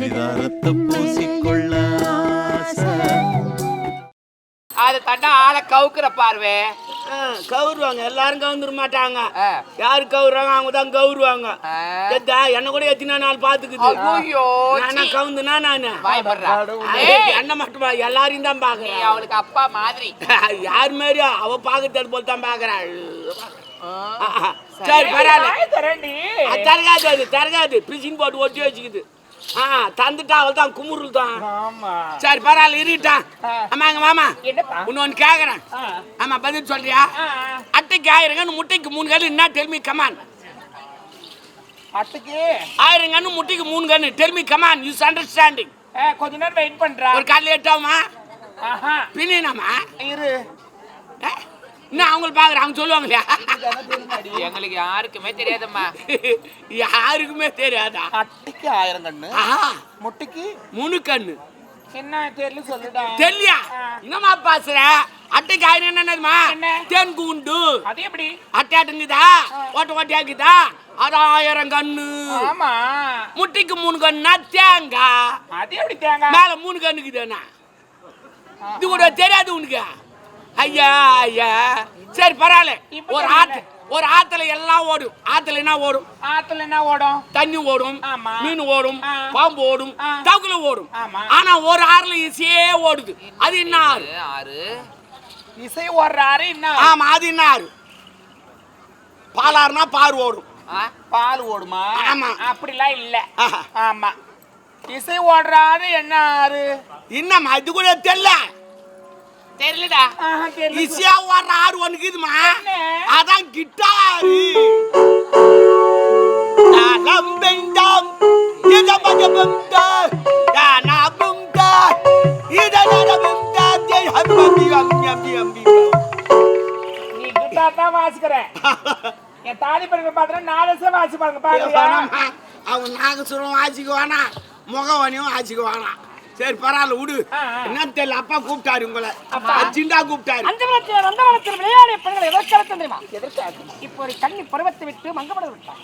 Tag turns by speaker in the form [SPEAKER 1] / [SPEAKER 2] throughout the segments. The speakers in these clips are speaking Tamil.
[SPEAKER 1] பரிதாரத்தை பூசிக்கொள்ள
[SPEAKER 2] அதை தட்டா ஆளை கவுக்குற பார்வை
[SPEAKER 3] கவுருவாங்க. எல்லாரும் கவுந்துட மாட்டாங்க. யாரு கவுறாங்க அவங்க தான் கவுருவாங்க. என்ன கூட எத்தனை நாள் பாத்துக்குது. கவுந்துனா நானு என்ன மட்டுமா எல்லாரையும் தான் பாக்குறேன்.
[SPEAKER 2] அவளுக்கு அப்பா மாதிரி
[SPEAKER 3] யார் மாதிரி அவ பாக்குறது போல தான் பாக்குறாள். சரி பரவாயில்ல. தரகாது அது தரகாது பிசின் போட்டு ஒட்டி வச்சுக்குது. தந்துட்டா அவள் தான் குமுருள் தான். சரி பரவாயில்ல இருட்டான். ஆமாங்க மாமா இன்னொன்னு கேக்குறேன். ஆமா பதில் சொல்றியா? அட்டைக்கு 1000 கன்னு முட்டைக்கு 3 கன்னு என்ன டெல்மி கமான்.
[SPEAKER 2] அட்டைக்கு
[SPEAKER 3] 1000 கன்னு முட்டைக்கு 3 கன்னு டெல்மி கமான். You understanding?
[SPEAKER 2] கொஞ்ச நேரம் வெயிட் பண்றா.
[SPEAKER 3] ஒரு கால் லேட் ஆகுமா? பின்னாமா
[SPEAKER 2] இரு
[SPEAKER 3] என்ன அவங்களுக்கு பாக்குற அவங்க சொல்லுவாங்களா?
[SPEAKER 2] எங்களுக்கு யாருக்குமே தெரியாதம்மா.
[SPEAKER 3] யாருக்குமே தெரியாதா?
[SPEAKER 2] அட்டைக்கு 1000 கண்ணு முட்டைக்கு
[SPEAKER 3] 3 கண்ணு
[SPEAKER 2] என்ன தெரியல சொல்லுடா.
[SPEAKER 3] தெரியல என்னமா பாசுற? அட்டைக்கு 1000 என்னதுமா? தேன் கூண்டு.
[SPEAKER 2] அது எப்படி
[SPEAKER 3] அட்டையாட்டுங்குதா ஓட்ட ஓட்டியாக்குதா? அது 1000 கண்ணு.
[SPEAKER 2] ஆமா
[SPEAKER 3] முட்டைக்கு 3 கண்ணுனா தேங்காய்.
[SPEAKER 2] அது எப்படி தேங்காய்
[SPEAKER 3] மேல 3 கண்ணுக்குதானா? இது கூட தெரியாது உனக்கு? ஐயா ஐயா சரி பரவாயில்ல. ஒரு ஆத்துல எல்லாம் ஓடும். ஆத்துல என்ன ஓடும்?
[SPEAKER 2] ஆத்துல என்ன ஓடும்?
[SPEAKER 3] தண்ணி ஓடும், மீன் ஓடும், பாம்பு ஓடும், தவக்குல ஓடும். ஆனா ஒரு ஆறுல இசையே ஓடுது. அது என்ன ஆறு?
[SPEAKER 2] ஆறு இசை ஓடுற ஆறு என்ன?
[SPEAKER 3] ஆமா அது என்ன ஆறு? பாலாறுனா பார் ஓடும்.
[SPEAKER 2] பால் ஓடுமா?
[SPEAKER 3] ஆமா
[SPEAKER 2] அப்படிலாம் இல்ல. ஆமா இசை ஓடுற ஆறு என்ன ஆறு?
[SPEAKER 3] என்னம்மா இது கூட தெரியல?
[SPEAKER 2] தெரியலடா.
[SPEAKER 3] இசையா ஓடுற ஆறு ஒண்ணுக்குதுமா. அதான் கிட்டாரு.
[SPEAKER 2] நீ கிட்டார் தான் வாசிக்கிற. என் தாலி படுக்க பாத்திர 4 வருஷம் வாசி பாருங்க.
[SPEAKER 3] அவங்க நாகசுரம் வாசிக்குவானா முகவனியும் வாசிக்குவானா? சரி பரவாயில்ல விடு. என்ன தெரியல அப்பா கூப்பிட்டாரு உங்களை. அர்ஜென்டா கூப்பிட்டாரு.
[SPEAKER 4] அந்த விளையாடிய பெண்கள் எதற்காக தெரியுமா? இப்போ ஒரு கண்ணி பருவத்தை விட்டு மங்கப்பட விட்டார்.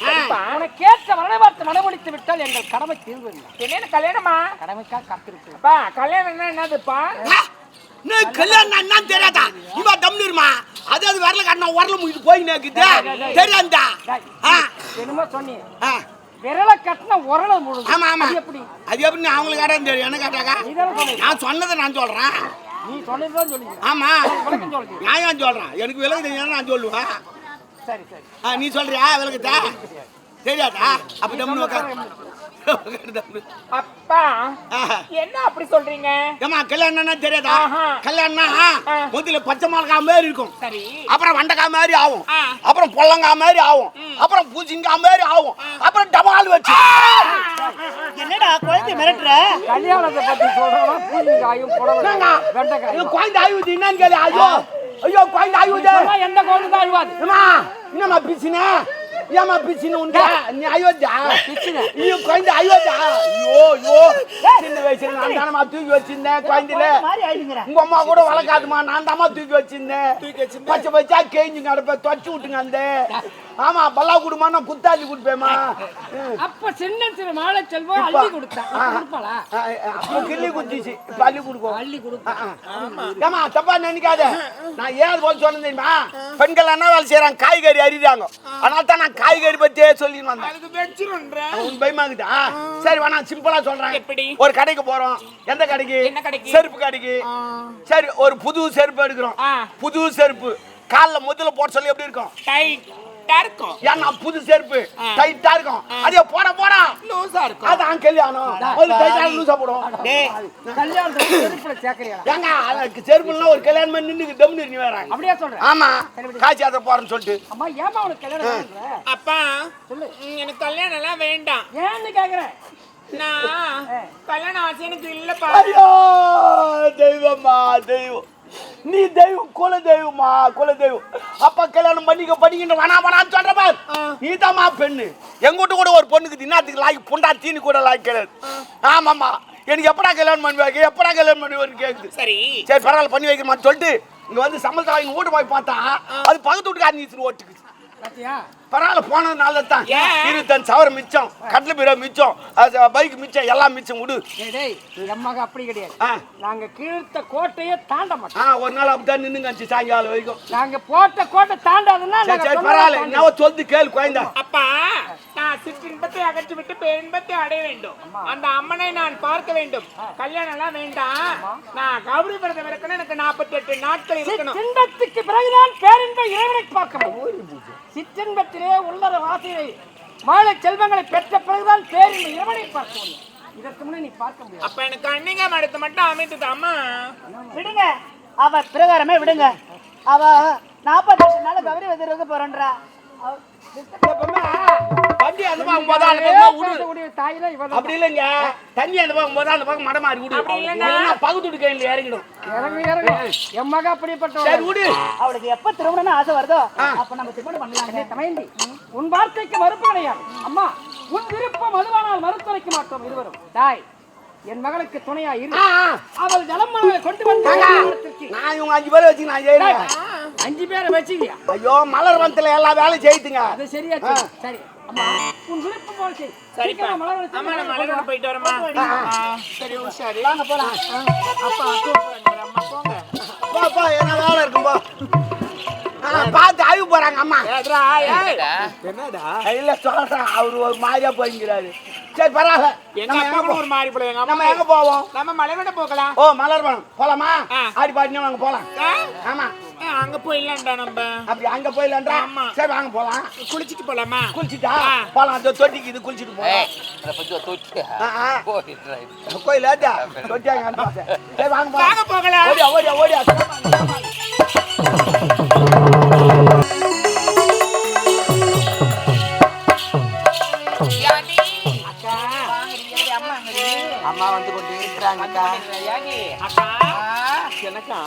[SPEAKER 4] உனக்கு கேட்ட மரணவார்த்தை மனமொழித்து விட்டால் எங்கள் கடமை தீர்வு.
[SPEAKER 2] என்ன கல்யாணமா?
[SPEAKER 4] கடமைக்காக காத்திருக்கு.
[SPEAKER 2] கல்யாணம் என்னதுப்பா?
[SPEAKER 3] கல்யாணம் என்னன்னு தெரியாதா? இவ தம்னிருமா அது வரல காட்டினா உரல முடிட்டு போய் நேக்குது தெரியாதா?
[SPEAKER 4] என்னமோ சொன்னீங்க விரல கட்டின உரல முழுது.
[SPEAKER 3] ஆமா ஆமா
[SPEAKER 4] எப்படி?
[SPEAKER 3] அது எப்படி அவங்களுக்கு கேட்டா தெரியும். என்ன கேட்டாக்கா? நான் சொன்னதை நான் சொல்றேன்.
[SPEAKER 4] நீ சொன்னதுதான் சொல்லுங்க.
[SPEAKER 3] ஆமா
[SPEAKER 4] விளக்கம் சொல்லுங்க.
[SPEAKER 3] நான் ஏன் சொல்றேன்? எனக்கு விலகு தெரியும் நான் சொல்லுவேன்.
[SPEAKER 4] சரி சரி
[SPEAKER 3] நீ சொல்றியா விலகுதா? தெரியாதா? அப்ப தம்னு உட்காரு.
[SPEAKER 2] அப்பா என்ன அப்படி சொல்றீங்க?
[SPEAKER 3] ஏமா கல்யாணம்னா தெரியாதா? கல்யாணம்னா முதல்ல பச்சை மிளகா மாதிரி இருக்கும்.
[SPEAKER 2] சரி
[SPEAKER 3] அப்புறம் வெண்டைக்காய் மாதிரி ஆகும். அப்புறம் பொல்லங்காய் மாதிரி ஆகும். அப்புறம் பூசணிக்காய் மாதிரி ஆகும். அப்புறம் டபால் வச்சு.
[SPEAKER 4] என்னடா குழந்தை மிரட்டுற? கல்யாணத்தை பத்தி சொல்றோம். பூசணிக்காயும் புடலங்காய் வெண்டைக்காய்
[SPEAKER 3] குழந்தை ஆயுது என்னன்னு கேளு. ஐயோ ஐயோ குழந்தை ஆயுது.
[SPEAKER 4] எந்த குழந்தை தான் ஆயுவாது?
[SPEAKER 3] என்னம்மா பிச்சுனே? ஏமா பிச்சுன்னு உண்டு? நீ அயோத்தியா ஐயோ குழந்தை அயோத்தியா? ஐயோ ஐயோ சின்ன வயசுல நான் தானமா தூக்கி வச்சிருந்தேன். குழந்தையில உங்க அம்மா கூட வளர்க்காதுமா. நான் தாமா தூக்கி வச்சிருந்தேன். பச்சை பச்சா கேஞ்சுங்க அடுப்ப தொச்சு விட்டுங்க. அந்த ஆமா பல்லா குடுமா நான் குத்தாலி கொடுப்பேமா.
[SPEAKER 4] அப்ப சின்ன சின்ன மாலை செல்வம் அள்ளி கொடுத்தாளா?
[SPEAKER 3] அப்ப கிள்ளி குத்திச்சு அள்ளி கொடுக்கும்.
[SPEAKER 4] அள்ளி கொடுக்கும்.
[SPEAKER 3] ஏமா தப்பா நினைக்காத. நான் ஏன் போல சொன்னேன் தெரியுமா? பெண்கள் என்ன வேலை செய்யறாங்க? காய்கறி அறிறாங்க. அதனால தான் நான் காய்கறி பத்தியே சொல்லி வந்தேன். பயமாக்குதா? சரி வேணா சிம்பிளா சொல்றேன்.
[SPEAKER 2] எப்படி?
[SPEAKER 3] ஒரு கடைக்கு போறோம். எந்த கடைக்கு?
[SPEAKER 2] என்ன கடைக்கு?
[SPEAKER 3] செருப்பு கடைக்கு. சரி ஒரு புது செருப்பு எடுக்கிறோம். புது செருப்பு கால்ல முதல்ல போட சொல்லி எப்படி இருக்கும்?
[SPEAKER 2] டைட்டா இருக்கும்.
[SPEAKER 3] ஏன்னா புது செருப்பு டைட்டா இருக்கும். அதே போட போட
[SPEAKER 2] லூசா இருக்கும்.
[SPEAKER 3] அதான் கல்யாணம் ஒரு டைட்டா லூசா போடும்.
[SPEAKER 4] கல்யாணத்துக்கு செருப்புல சேர்க்கறியா?
[SPEAKER 3] ஏங்க செருப்புலாம் ஒரு கல்யாணம் பண்ணி நின்னு தம்னு நீ வராங்க.
[SPEAKER 4] அப்படியே சொல்றேன்.
[SPEAKER 3] ஆமா காட்சி அத போறேன்னு சொல்லிட்டு.
[SPEAKER 4] அம்மா ஏமா அவளுக்கு கல்யாணம் பண்ற?
[SPEAKER 2] அப்பா
[SPEAKER 4] சொல்லு.
[SPEAKER 2] எனக்கு கல்யாணம் எல்லாம் வேண்டாம்.
[SPEAKER 4] ஏன்னு கேக்குறேன்.
[SPEAKER 2] நான் கல்யாணம் ஆசை எனக்கு இல்லப்பா.
[SPEAKER 3] ஐயோ தெய்வமா தெய்வம். நீ தெய்வம் குல தெய்வமா குல தெய்வம். அப்ப கல்யாணம் பண்ணிக்க படிக்கின்ற வேணா வேணான்னு சொல்ற பார். நீ தாமா பெண்ணு. எங்கிட்ட கூட ஒரு பொண்ணுக்கு தின்னாத்துக்கு லாய்க்கு பொண்டா தீனி கூட லாய்க்கு கிடையாது. ஆமாம்மா எனக்கு எப்படா கல்யாணம் பண்ணி வைக்க எப்படா கல்யாணம் பண்ணி வருன்னு கேக்குது.
[SPEAKER 2] சரி
[SPEAKER 3] சரி பரவாயில்ல பண்ணி வைக்கிறமான்னு சொல்லிட்டு இங்க வந்து சம்பளத்தை வாங்கி வீட்டு போய் பார்த்தா அது பக்கத்து வீட்டுக்கார நீச்சு ஓட்டுக்குச்சு.
[SPEAKER 4] பாத்தியா
[SPEAKER 3] பரவாயில்ல போனது நல்லதுதான்.
[SPEAKER 2] ஏன்?
[SPEAKER 3] 25,000 மிச்சம், கட்டில் பீரோ மிச்சம், பைக் மிச்சம், எல்லாம் மிச்சம் விடு.
[SPEAKER 4] டேய் எம்மாக அப்படி கிடையாது.
[SPEAKER 3] ஆ.
[SPEAKER 4] நாங்க கீழ்த்த கோட்டையே தாண்ட மாட்டோம்.
[SPEAKER 3] ஒரு நாள் அப்படித்தான் நின்னுங்க சாயங்காலம் வரைக்கும்.
[SPEAKER 4] நாங்க போட்ட கோட்டை தாண்டாதுன்னா
[SPEAKER 3] சரி சரி பரவாயில்ல, என்ன சொல்லுது கேளு குழந்தை.
[SPEAKER 2] அப்பா நான் சிற்றின்பத்தை அகற்றி விட்டு பேரின்பத்தை அடைய வேண்டும். அந்த அம்மனை நான் பார்க்க வேண்டும். கல்யாணம் எல்லாம் வேண்டாம். நான் கௌரி விரதம் இருக்கணும். எனக்கு 48 நாட்கள் இருக்கணும்.
[SPEAKER 4] சிற்றின்பத்துக்கு பிறகுதான் பேரின்ப இறைவனை பார்க்க முடியும். சிற்றின்பத்திலே உள்ளர வாசனை மாலை செல்வங்களை பெற்ற பிறகுதான் பேரின்ப இறைவனை பார்க்க முடியும். இதற்கு முன்னே நீ பார்க்க முடியும்.
[SPEAKER 2] அப்ப எனக்கு அன்னிங்க மடத்தை மட்டும் அமைத்து அம்மா
[SPEAKER 5] விடுங்க, அவ பிரகாரமே விடுங்க. அவ 48 நாள் கௌரி வதிருக்கு போறன்றா.
[SPEAKER 3] வண்டி அந்த பக்கம் போதா அந்த பக்கம் விடு.
[SPEAKER 4] தாயில இவதான்
[SPEAKER 3] அப்படி இல்லைங்க, தண்ணி அந்த பக்கம் போதா அந்த பக்கம் மடமாறி விடு. இல்லைன்னா பகுத்துட்டு கையில் இறங்கிடும்.
[SPEAKER 4] இறங்கு எம்மாக அப்படிப்பட்ட
[SPEAKER 3] சரி விடு.
[SPEAKER 5] அவளுக்கு எப்ப திருமணம்னு ஆசை வருதோ அப்ப நம்ம திருமணம் பண்ணலாம்.
[SPEAKER 4] தமையந்தி உன் வார்த்தைக்கு மறுப்பு கிடையாது. அம்மா உன் விருப்பம் அதுவானால் மறுத்துரைக்க மாட்டோம் இருவரும். தாய் என் மகளுக்கு துணையா இரு. அவள் ஜலமலை கொண்டு வந்து
[SPEAKER 3] நான் இவங்க 5 பேரை வச்சு நான் செய்யறேன்.
[SPEAKER 4] 5 பேரை வச்சுக்கியா?
[SPEAKER 3] ஐயோ மலர் வனத்துல எல்லா வேலையும் செய்துங்க.
[SPEAKER 4] அது சரியா சரி. அம்மா உன் விருப்பம் போல் செய்.
[SPEAKER 2] சரிப்பா. அம்மா நான் மலரோட போயிட்டு வரமா? சரி உஷாரி. வாங்க போலாம். அப்பா கூப்பிடுறாங்க. அம்மா போங்க.
[SPEAKER 3] போ என்ன வேலை இருக்கும் போ. பார்த்து ஆய்வு போறாங்க அம்மா.
[SPEAKER 2] என்னடா
[SPEAKER 3] இல்ல சொல்றேன், அவரு ஒரு மாதிரியா போய்ங்கிறாரு. சரி பரவாயில்ல,
[SPEAKER 2] எங்க அப்பா கூட ஒரு மாறி போல. எங்க
[SPEAKER 3] நம்ம
[SPEAKER 2] அம்மா
[SPEAKER 3] எங்க போவோம்?
[SPEAKER 2] நம்ம மலைவிட போகலாம்.
[SPEAKER 3] ஓ மலர் வனம் போலாமா? ஆடி பாடினா வாங்க போலாம். ஆமா
[SPEAKER 2] அங்க போயிடலாம்டா நம்ம.
[SPEAKER 3] அப்படி அங்க போயிடலாம்டா.
[SPEAKER 2] ஆமா.
[SPEAKER 3] சரி வாங்க போலாம்.
[SPEAKER 2] குளிச்சிட்டு போலாமா?
[SPEAKER 3] குளிச்சுட்டா போலாம். அந்த தொட்டிக்கு இது குளிச்சுட்டு போலாம். கோயில் ஏட்டா தொட்டியாங்க. சரி வாங்க போலாம்.
[SPEAKER 2] வாங்க போகலாம்.
[SPEAKER 3] ஓடியா ஓடியா ஓடியா.
[SPEAKER 5] அம்மா வந்து கொண்டு இருக்கிறாங்கக்கா.
[SPEAKER 2] அக்கா எனக்கா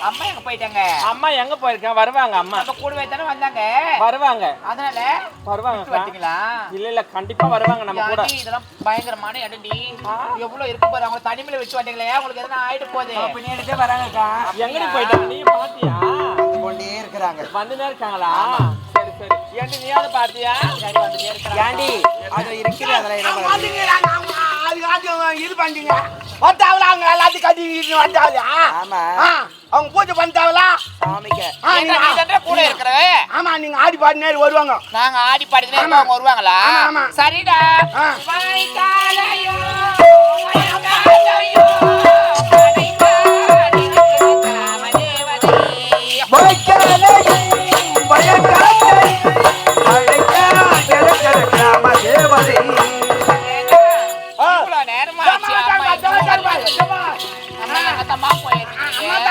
[SPEAKER 5] அம்மா எங்க போயிட்டாங்க?
[SPEAKER 2] அம்மா எங்க போயிருக்கேன்? வருவாங்க. அம்மா
[SPEAKER 5] நம்ம கூடவே தானே வந்தாங்க.
[SPEAKER 2] வருவாங்க.
[SPEAKER 5] அதனால
[SPEAKER 2] வருவாங்க.
[SPEAKER 5] பாத்தீங்களா?
[SPEAKER 2] இல்ல கண்டிப்பா வருவாங்க நம்ம கூட.
[SPEAKER 5] இதெல்லாம் பயங்கரமான இடம்டி. எவ்வளவு இருக்கு பாரு. அவங்க தனிமையில வச்சு வந்தீங்களே, உங்களுக்கு எதனா ஆயிட்டு போகுது. பின்னாடியே வராங்கக்கா.
[SPEAKER 2] எங்கடி போயிட்டாங்க? நீ பாத்தியா?
[SPEAKER 5] கொண்டே இருக்கிறாங்க.
[SPEAKER 2] வந்துனே இருக்காங்களா? சரி சரி. ஏண்டி நீயாவது பாத்தியா?
[SPEAKER 5] சரி வந்துட்டே இருக்கிறாங்க.
[SPEAKER 2] ஏண்டி
[SPEAKER 5] அது இருக்குது. அதெல்லாம் என்ன
[SPEAKER 3] இது பண்ணிங்க வந்தாவளா? அவங்க எல்லாத்தையும் கட்டி வந்தாவளா?
[SPEAKER 5] ஆமா.
[SPEAKER 3] அவங்க பூஜை பண்ணிட்டாவளா?
[SPEAKER 5] சாமிக்கு
[SPEAKER 6] கூட இருக்கிற
[SPEAKER 3] ஆமா நீங்க ஆடி பாடி நேரம் வருவாங்க.
[SPEAKER 6] நாங்க ஆடி பாடிக்கிட்டே இருப்போம், அவங்க வருவாங்களா?
[SPEAKER 3] ஆமா.
[SPEAKER 6] சரிடா.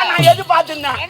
[SPEAKER 3] நான் எது பார்த்துருந்தேன்